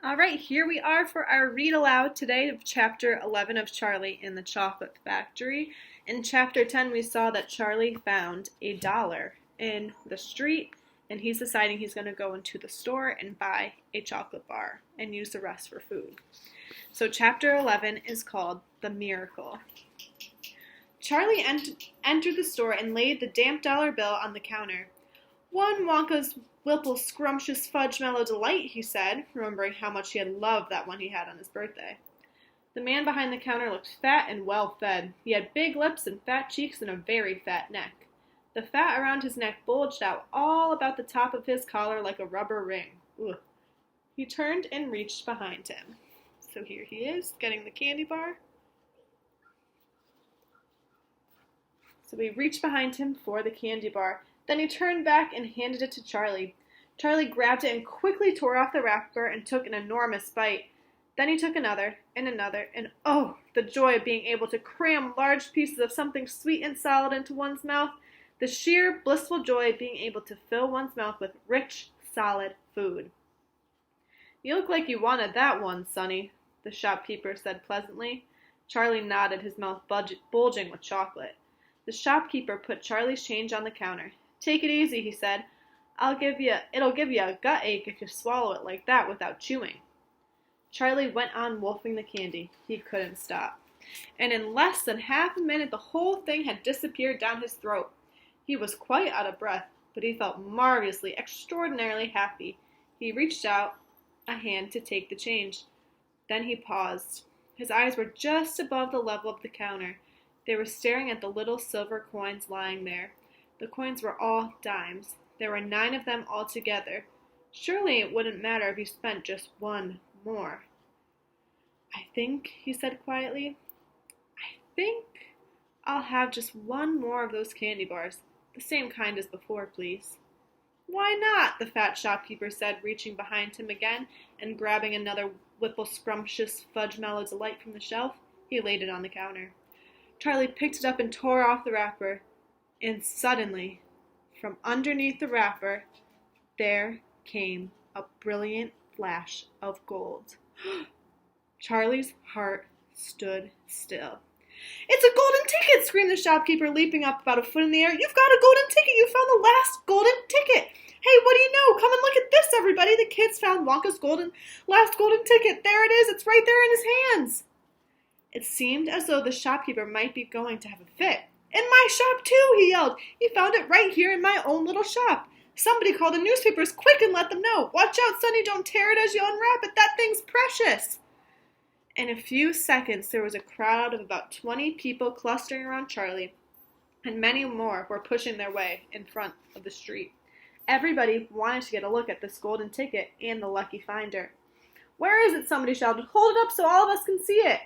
All right, here we are for our read aloud today of chapter 11 of Charlie in the Chocolate Factory. In chapter 10, we saw that Charlie found $1 in the street, and he's deciding he's going to go into the store and buy a chocolate bar and use the rest for food. So, chapter 11 is called The Miracle. Charlie entered the store and laid the damp dollar bill on the counter. "One Wonka's Whipple Scrumptious Fudge Mellow Delight," he said, remembering how much he had loved that one he had on his birthday. The man behind the counter looked fat and well-fed. He had big lips and fat cheeks and a very fat neck. The fat around his neck bulged out all about the top of his collar like a rubber ring. Ugh. He turned and reached behind him. So here he is, getting the candy bar. So he reached behind him for the candy bar. Then he turned back and handed it to Charlie. Charlie grabbed it and quickly tore off the wrapper and took an enormous bite. Then he took another, and oh, the joy of being able to cram large pieces of something sweet and solid into one's mouth. The sheer, blissful joy of being able to fill one's mouth with rich, solid food. "You look like you wanted that one, Sonny," the shopkeeper said pleasantly. Charlie nodded, his mouth bulging with chocolate. The shopkeeper put Charlie's change on the counter. "Take it easy," he said. It'll give you a gut ache if you swallow it like that without chewing." Charlie went on wolfing the candy. He couldn't stop. And in less than half a minute, the whole thing had disappeared down his throat. He was quite out of breath, but he felt marvelously, extraordinarily happy. He reached out a hand to take the change. Then he paused. His eyes were just above the level of the counter. They were staring at the little silver coins lying there. The coins were all dimes. There were 9 of them altogether. Surely it wouldn't matter if he spent just one more. "I think," he said quietly, "I think I'll have just one more of those candy bars. The same kind as before, please." "Why not?" the fat shopkeeper said, reaching behind him again and grabbing another Whipple Scrumptious Fudge Mellow Delight from the shelf. He laid it on the counter. Charlie picked it up and tore off the wrapper. And suddenly, from underneath the wrapper, there came a brilliant flash of gold. Charlie's heart stood still. "It's a golden ticket!" screamed the shopkeeper, leaping up about a foot in the air. "You've got a golden ticket! You found the last golden ticket! Hey, what do you know? Come and look at this, everybody! The kids found Wonka's last golden ticket! There it is! It's right there in his hands!" It seemed as though the shopkeeper might be going to have a fit. "In my shop, too!" he yelled. "He found it right here in my own little shop. Somebody call the newspapers quick and let them know. Watch out, Sonny, don't tear it as you unwrap it. That thing's precious." In a few seconds, there was a crowd of about 20 people clustering around Charlie, and many more were pushing their way in front of the street. Everybody wanted to get a look at this golden ticket and the lucky finder. "Where is it?" somebody shouted. "Hold it up so all of us can see it."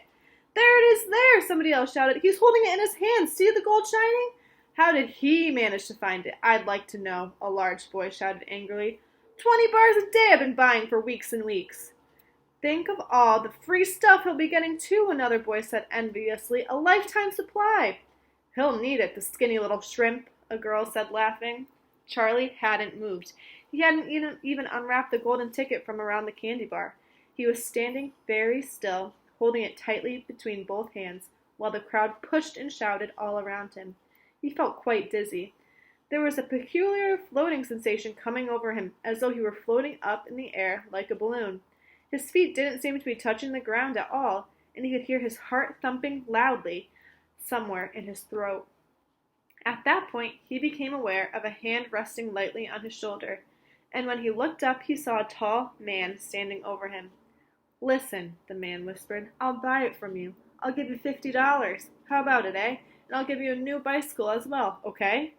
"There it is there," somebody else shouted. "He's holding it in his hand. See the gold shining?" "How did he manage to find it, I'd like to know," a large boy shouted angrily. 20 bars a day I've been buying for weeks and weeks." "Think of all the free stuff he'll be getting too," another boy said enviously. "A lifetime supply." "He'll need it, the skinny little shrimp," a girl said laughing. Charlie hadn't moved. He hadn't even unwrapped the golden ticket from around the candy bar. He was standing very still, holding it tightly between both hands, while the crowd pushed and shouted all around him. He felt quite dizzy. There was a peculiar floating sensation coming over him, as though he were floating up in the air like a balloon. His feet didn't seem to be touching the ground at all, and he could hear his heart thumping loudly somewhere in his throat. At that point, he became aware of a hand resting lightly on his shoulder, and when he looked up, he saw a tall man standing over him. "Listen," the man whispered, "I'll buy it from you. I'll give you $50. How about it, eh? And I'll give you a new bicycle as well, okay?"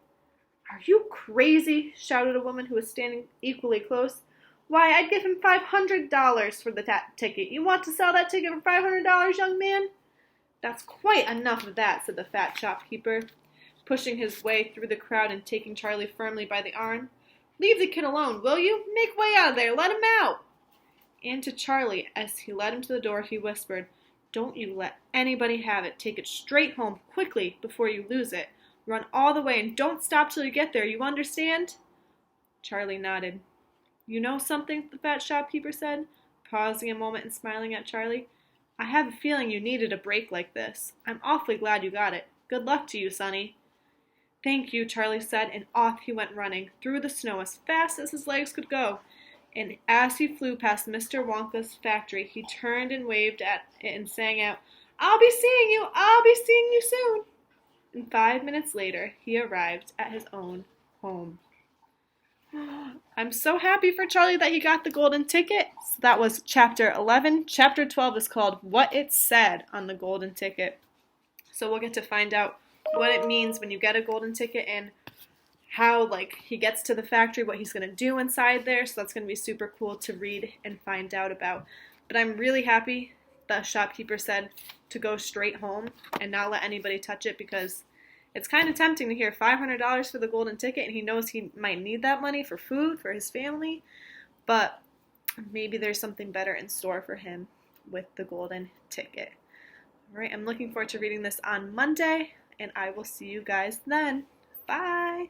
"Are you crazy?" shouted a woman who was standing equally close. "Why, I'd give him $500 for the ticket. You want to sell that ticket for $500, young man?" "That's quite enough of that," said the fat shopkeeper, pushing his way through the crowd and taking Charlie firmly by the arm. "Leave the kid alone, will you? Make way out of there. Let him out." And to Charlie, as he led him to the door, he whispered, "Don't you let anybody have it. Take it straight home, quickly, before you lose it. Run all the way and don't stop till you get there. You understand?" Charlie nodded. "You know something?" the fat shopkeeper said. pausing a moment and smiling at Charlie. I have a feeling you needed a break like this. I'm awfully glad you got it. Good luck to you, Sonny. Thank you, Charlie said, and off he went running, through the snow as fast as his legs could go. And as he flew past Mr. Wonka's factory, he turned and waved at it and sang out, I'll be seeing you! I'll be seeing you soon! And 5 minutes later, he arrived at his own home. I'm so happy for Charlie that he got the golden ticket. So that was chapter 11. Chapter 12 is called What It Said on the Golden Ticket. So we'll get to find out what it means when you get a golden ticket and how he gets to the factory, what he's going to do inside there. So that's going to be super cool to read and find out about. But I'm really happy the shopkeeper said to go straight home and not let anybody touch it, because it's kind of tempting to hear $500 for the golden ticket, and he knows he might need that money for food for his family, but maybe there's something better in store for him with the golden ticket. All right, I'm looking forward to reading this on Monday, and I will see you guys then. Bye!